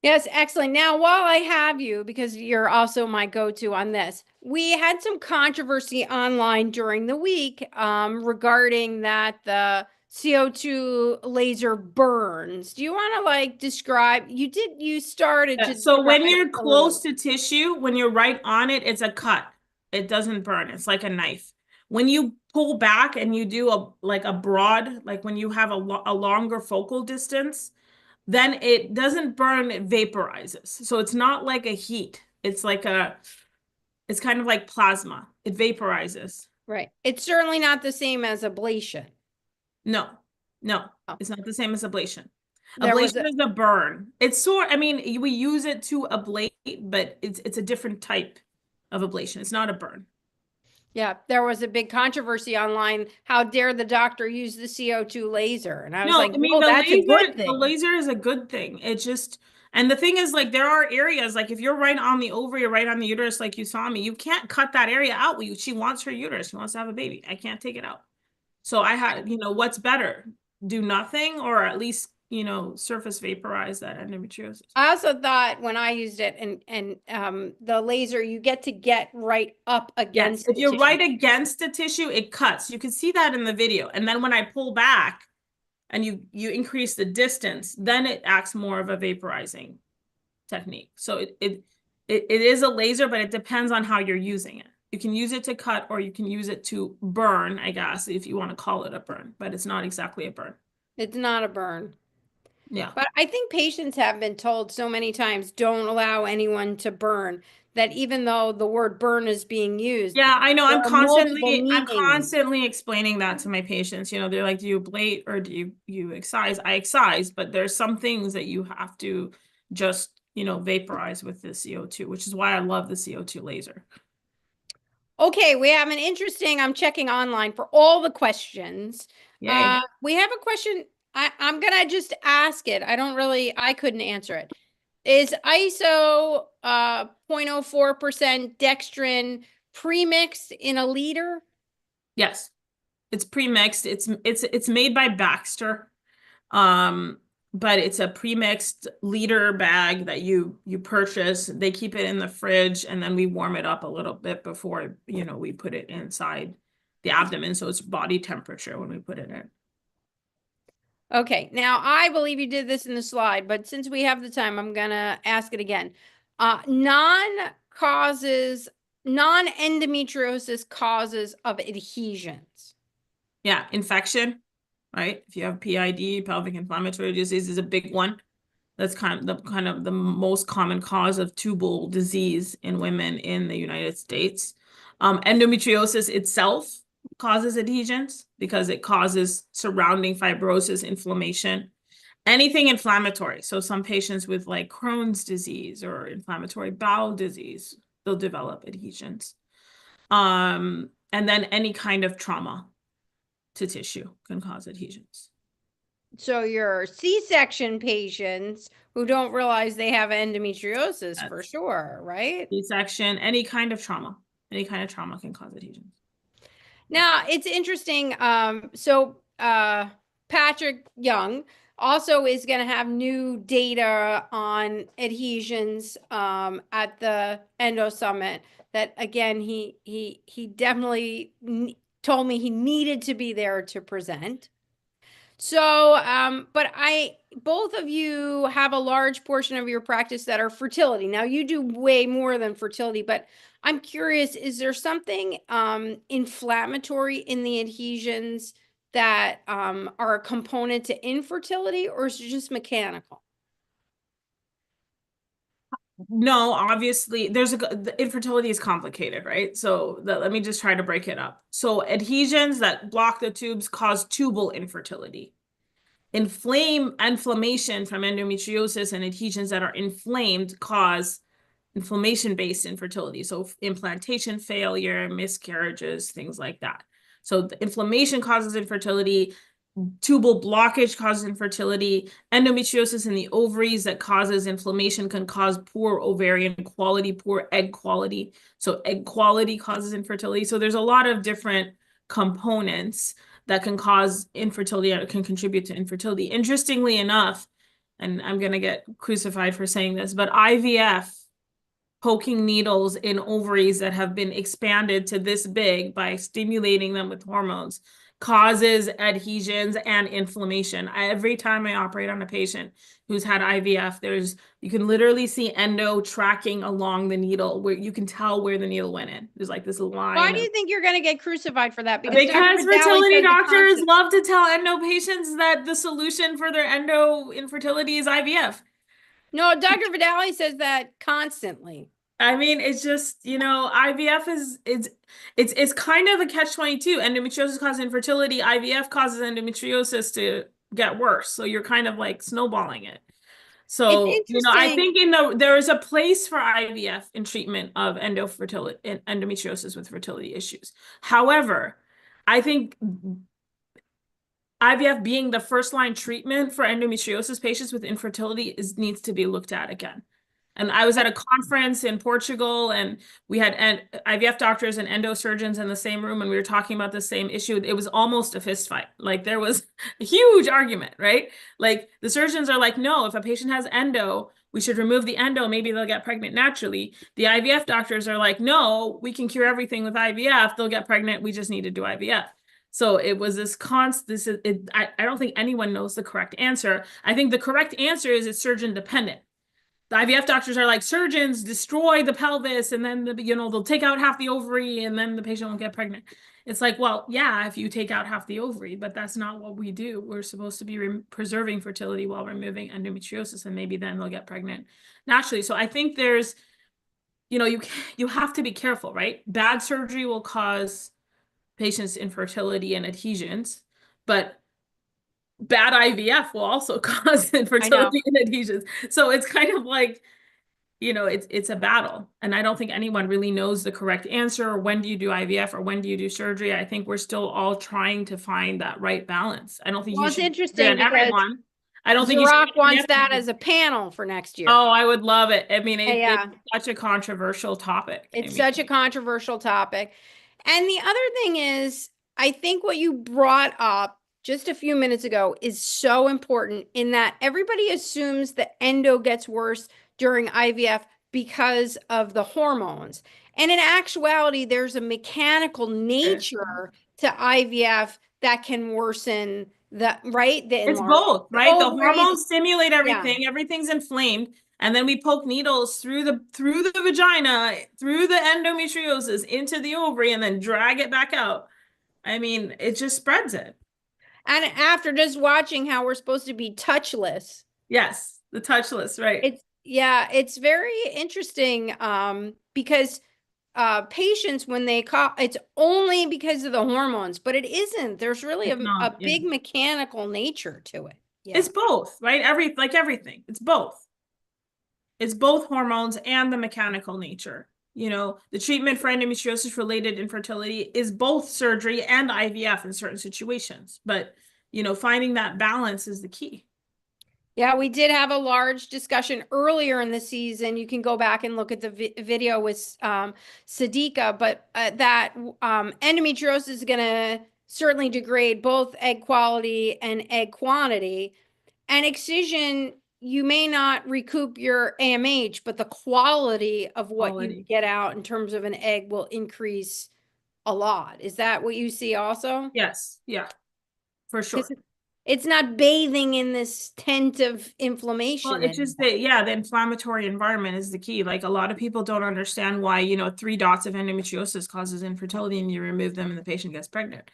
Yes, excellent. Now, while I have you, because you're also my go-to on this, we had some controversy online during the week regarding that the CO2 laser burns. Do you want to describe? You started Yeah, to so describe when it you're a little. close to tissue, when you're right on it, it's a cut. It doesn't burn. It's like a knife. When you pull back and you do a broad, like when you have a longer focal distance, then it doesn't burn, it vaporizes. So it's not like a heat. It's kind of like plasma. It vaporizes. Right. It's certainly not the same as ablation. No, no, Oh, it's not the same as ablation. there was Ablation a is a burn. I mean, we use it to ablate, but it's a different type of ablation. It's not a burn. Yeah, there was a big controversy online. How dare the doctor use the CO2 laser? And I was No, like, I mean no, that's a good the thing. laser is a good thing. And the thing is, like, there are areas, like if you're right on the ovary or right on the uterus, like you saw me, you can't cut that area out. She wants her uterus. She wants to have a baby. I can't take it out. So I had, what's better? Do nothing or at least, surface vaporize that endometriosis. I also thought when I used it and the laser, you get right up Yes, against if the you're tissue. right against the tissue, it cuts. You can see that in the video. And then when I pull back and you increase the distance, then it acts more of a vaporizing technique. So it is a laser, but it depends on how you're using it. You can use it to cut or you can use it to burn, I guess, if you want to call it a burn, but it's not exactly a burn. It's not a burn. Yeah. But I think patients have been told so many times, don't allow anyone to burn, that even though the word burn is being used, Yeah, I know. there are multiple I'm meanings. constantly explaining that to my patients. They're like, do you ablate or do you excise? I excise, but there's some things that you have to just, vaporize with the CO2, which is why I love the CO2 laser. Okay, we have an interesting, I'm checking online for all the questions. Yay. We have a question. I'm gonna just ask it. I couldn't answer it. Is ISO 0.04% dextrin premixed in a liter? Yes. It's pre-mixed. It's made by Baxter. Um, but it's a pre-mixed liter bag that you purchase. They keep it in the fridge and then we warm it up a little bit before, we put it inside the abdomen. So it's body temperature when we put it in. Okay, now I believe you did this in the slide, but since we have the time, I'm gonna ask it again. Non-causes, non-endometriosis causes of adhesions. Yeah, infection, right? If you have PID, pelvic inflammatory disease is a big one. That's kind of the most common cause of tubal disease in women in the United States. Endometriosis itself causes adhesions because it causes surrounding fibrosis, inflammation, anything inflammatory. So some patients with like Crohn's disease or inflammatory bowel disease, they'll develop adhesions. And then any kind of trauma to tissue can cause adhesions. So your C-section patients who don't realize they have endometriosis for That's sure, right? C-section, any kind of trauma can cause adhesions. Now it's interesting. Patrick Young also is going to have new data on adhesions at the Endo Summit. That again, he definitely told me he needed to be there to present. So, both of you have a large portion of your practice that are fertility. Now, you do way more than fertility, but I'm curious, is there something inflammatory in the adhesions that are a component to infertility, or is it just mechanical? No, obviously, the infertility is complicated, right? So let me just try to break it up. So adhesions that block the tubes cause tubal infertility. Inflammation from endometriosis and adhesions that are inflamed cause inflammation-based infertility. So implantation failure, miscarriages, things like that. So the inflammation causes infertility. Tubal blockage causes infertility. Endometriosis in the ovaries that causes inflammation can cause poor ovarian quality, poor egg quality. So egg quality causes infertility. So there's a lot of different components that can cause infertility or can contribute to infertility. Interestingly enough, and I'm going to get crucified for saying this, but IVF, poking needles in ovaries that have been expanded to this big by stimulating them with hormones, causes adhesions and inflammation. Every time I operate on a patient who's had IVF, you can literally see endo tracking along the needle where you can tell where the needle went in. There's like this Why line do of you think you're going to get crucified for that? Because Dr. because Vidali fertility says it doctors constantly. love to tell endo patients that the solution for their endo infertility is IVF. No, Dr. Vidali says that constantly. I mean, it's just, IVF it's kind of a catch-22. Endometriosis causes infertility, IVF causes endometriosis to get worse. So you're kind of like snowballing it. It's So, I interesting. think there is a place for IVF in treatment of endometriosis with fertility issues. However, I think IVF being the first line treatment for endometriosis patients with infertility needs to be looked at again. And I was at a conference in Portugal, and we had IVF doctors and endosurgeons in the same room, and we were talking about the same issue. It was almost a fist fight. Like there was a huge argument, right? Like the surgeons are like, no, if a patient has endo, we should remove the endo. Maybe they'll get pregnant naturally. The IVF doctors are like, no, we can cure everything with IVF. They'll get pregnant. We just need to do IVF. So it was this I don't think anyone knows the correct answer. I think the correct answer is it's surgeon dependent. The IVF doctors are like, surgeons destroy the pelvis and then they'll take out half the ovary and then the patient won't get pregnant. It's like, well, yeah, if you take out half the ovary, but that's not what we do. We're supposed to be preserving fertility while removing endometriosis, and maybe then they'll get pregnant naturally. So I think there's, you have to be careful, right? Bad surgery will cause patients infertility and adhesions, but bad IVF will also cause I know. infertility and adhesions. So it's kind of like, it's a battle. And I don't think anyone really knows the correct answer, or when do you do IVF or when do you do surgery. I think we're still all trying to find that right balance. I don't think Well, you it's should agree interesting on because everyone. I don't think you should Ziroc wants IVF that people. as a panel for next year. Oh, I would love it. I mean, it's Yeah, such a controversial topic. I it's mean, such a controversial topic. And the other thing is, I think what you brought up just a few minutes ago is so important in that everybody assumes the endo gets worse during IVF because of the hormones. And in actuality, there's a mechanical nature to IVF that can worsen the It's enlargement. both, The right? The ovaries, hormones stimulate yeah. everything, everything's inflamed, and then we poke needles through the vagina, through the endometriosis into the ovary, and then drag it back out. I mean, it just spreads it. And after just watching how we're supposed to be touchless, Yes, the touchless, right? it's very interesting because patients when they cough, it's only because of the hormones, but it isn't. There's really It's a not, yeah. big mechanical nature to it. Yeah. It's both, right? Like everything. It's both. It's both hormones and the mechanical nature. The treatment for endometriosis related infertility is both surgery and IVF in certain situations. But, finding that balance is the key. Yeah, we did have a large discussion earlier in the season. You can go back and look at the video with Sadiqa, but that endometriosis is going to certainly degrade both egg quality and egg quantity. And excision, you may not recoup your AMH, but the quality of what you Quality. get out in terms of an egg will increase a lot. Is that what you see also? Yes. Yeah, for Because sure. it's not bathing in this tent of Well, inflammation it's just anymore. that, yeah, the inflammatory environment is the key. Like a lot of people don't understand why, 3 dots of endometriosis causes infertility and you remove them and the patient gets pregnant.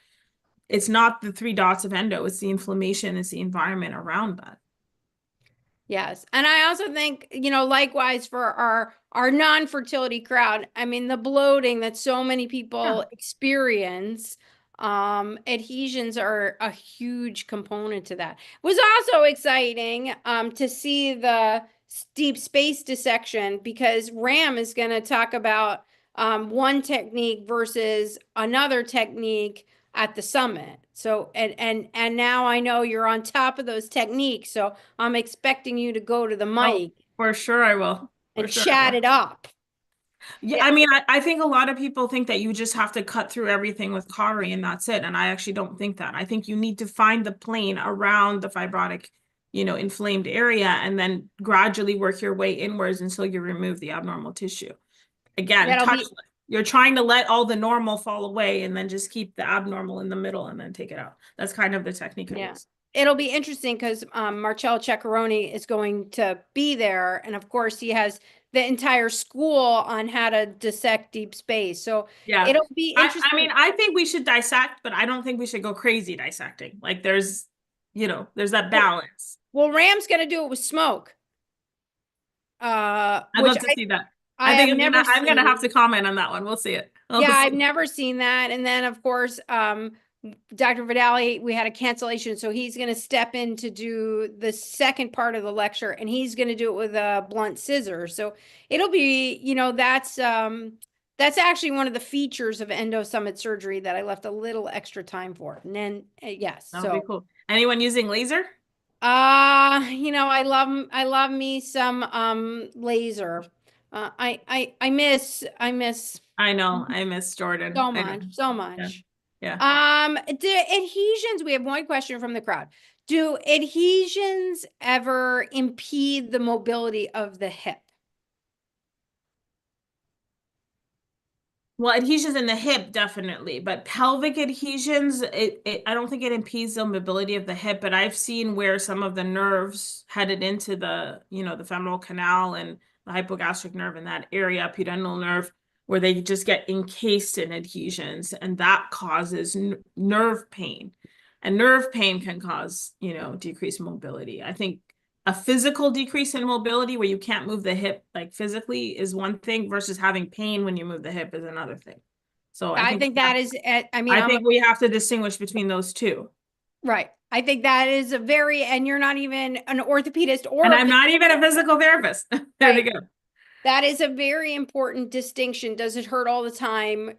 It's not the 3 dots of endo, it's the inflammation, it's the environment around that. Yes. And I also think, likewise for our non-fertility crowd, I mean, the bloating that so many Yeah. people experience, adhesions are a huge component to that. It was also exciting to see the deep space dissection because Ram is going to talk about one technique versus another technique at the summit. So and now I know you're on top of those techniques. So I'm expecting you to go to the Oh, mic for sure I will. For and sure I chat will. it up. Yeah, Yeah, I mean, I think a lot of people think that you just have to cut through everything with cautery and that's it. And I actually don't think that. I think you need to find the plane around the fibrotic, inflamed area and then gradually work your way inwards until you remove the abnormal tissue. Again, that'll be touchless. You're trying to let all the normal fall away and then just keep the abnormal in the middle and then take it out. That's kind of the technique I yeah. use. It'll be interesting because Marcello Ceccaroni is going to be there, and of course he has the entire school on how to dissect deep space. So Yeah. it'll be I interesting. mean, I think we should dissect, but I don't think we should go crazy dissecting. Like there's that Well, balance. well, Ram's going to do it with smoke, I'd which love to see that. I I have think never I'm gonna seen. have to comment on that one. We'll see it. Yeah, We'll I've see. never seen that. And then, of course, Dr. Vidali, we had a cancellation, so he's going to step in to do the second part of the lecture, and he's going to do it with a blunt scissor. So it'll be, that's actually one of the features of Endo Summit surgery that I left a little extra time for. And then, yes, That would be so cool. Anyone using laser? I love me some laser. I miss I know. I miss Jordan. so I know. much, so Yeah. much. Yeah. Do adhesions, we have one question from the crowd. Do adhesions ever impede the mobility of the hip? Well, adhesions in the hip, definitely, but pelvic adhesions, I don't think it impedes the mobility of the hip, but I've seen where some of the nerves headed into the femoral canal and the hypogastric nerve in that area, pudendal nerve, where they just get encased in adhesions, and that causes nerve pain. And nerve pain can cause, decreased mobility. I think a physical decrease in mobility where you can't move the hip like physically is one thing versus having pain when you move the hip is another thing. So I I think think that is, I mean, I think we have to distinguish between those two. right. I think that is a very, and you're not even an orthopedist or And a I'm not even a physician, physical therapist. There we right? go. That is a very important distinction. Does it hurt all the time?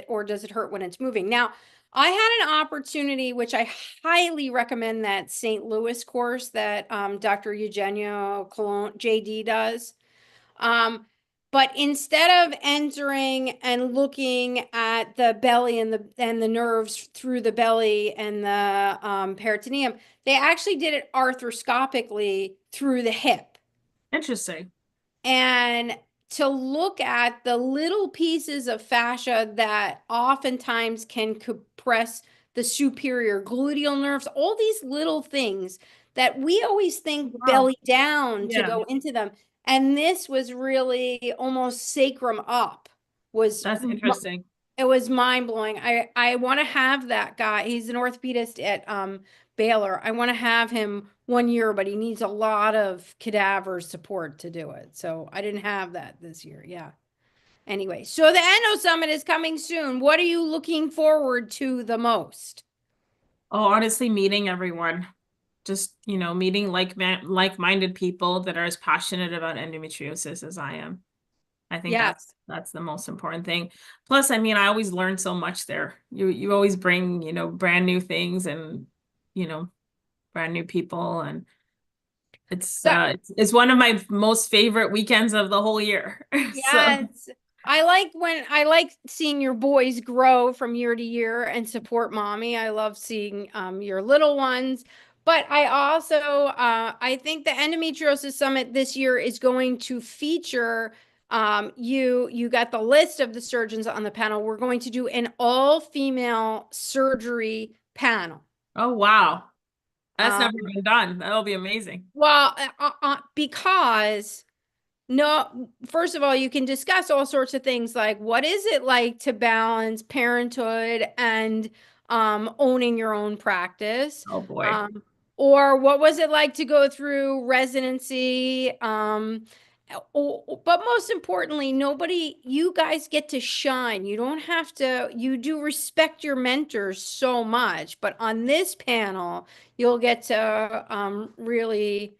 Or does it hurt when it's moving? Now, I had an opportunity, which I highly recommend that St. Louis course that Dr. Eugenio Colon, JD does. Um, but instead of entering and looking at the belly and the nerves through the belly and the peritoneum, they actually did it arthroscopically through the hip. Interesting. And to look at the little pieces of fascia that oftentimes can compress the superior gluteal nerves, all these little things that we always think Wow. belly down to Yeah, go into them. And this was really almost sacrum up, was that's interesting. it was mind blowing. I want to have that guy. He's an orthopedist at Baylor. I want to have him 1 year, but he needs a lot of cadaver support to do it. So I didn't have that this year. Yeah. Anyway, so the Endo Summit is coming soon. What are you looking forward to the most? Oh, honestly, meeting everyone. Just, meeting like-minded people that are as passionate about endometriosis as I am. I think that's Yes. that's the most important thing. Plus, I mean, I always learn so much there. You always bring, brand new things and, you know, brand new people, and it's one of my most favorite weekends of the whole year. So, Yes. I like seeing your boys grow from year to year and support mommy. I love seeing your little ones. But I also I think the endometriosis summit this year is going to feature you got the list of the surgeons on the panel. We're going to do an all-female surgery panel. oh wow. That's never Um, been done. That'll be amazing. because no, first of all, you can discuss all sorts of things like what is it like to balance parenthood and owning your own practice? Oh boy. Um, or what was it like to go through residency? But most importantly, you guys get to shine. You don't have to, you do respect your mentors so much, but on this panel, you'll get to really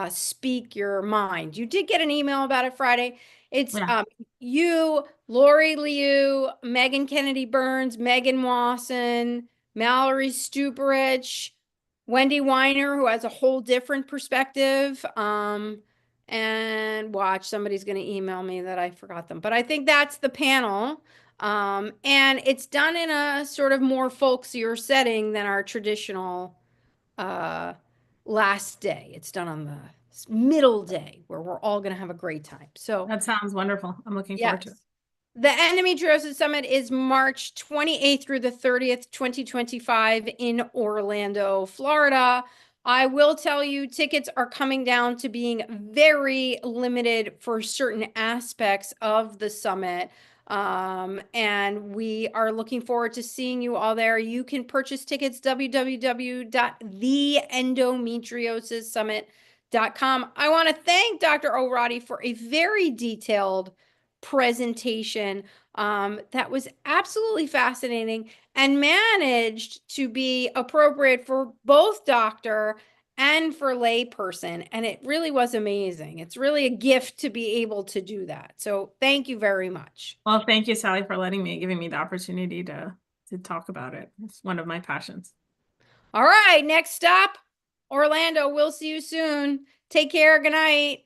speak your mind. You did get an email about it Friday. It's Yeah. you, Lori Liu, Megan Kennedy Burns, Megan Wasson, Mallory Stuparich, Wendy Weiner, who has a whole different perspective. And watch, somebody's going to email me that I forgot them. But I think that's the panel. And it's done in a sort of more folksier setting than our traditional uh, last day. It's done on the middle day where we're all going to have a great time. So, That sounds wonderful. I'm looking forward to it. yes. The Endometriosis Summit is March 28th through the 30th, 2025 in Orlando, Florida. I will tell you, tickets are coming down to being very limited for certain aspects of the summit. And we are looking forward to seeing you all there. You can purchase tickets www.theendometriosissummit.com. I want to thank Dr. O'Roddy for a very detailed presentation that was absolutely fascinating and managed to be appropriate for both doctor and for layperson. And it really was amazing. It's really a gift to be able to do that. So thank you very much. Well, thank you, Sally, for giving me the opportunity to talk about it. It's one of my passions. All right, next stop, Orlando. We'll see you soon. Take care. Good night.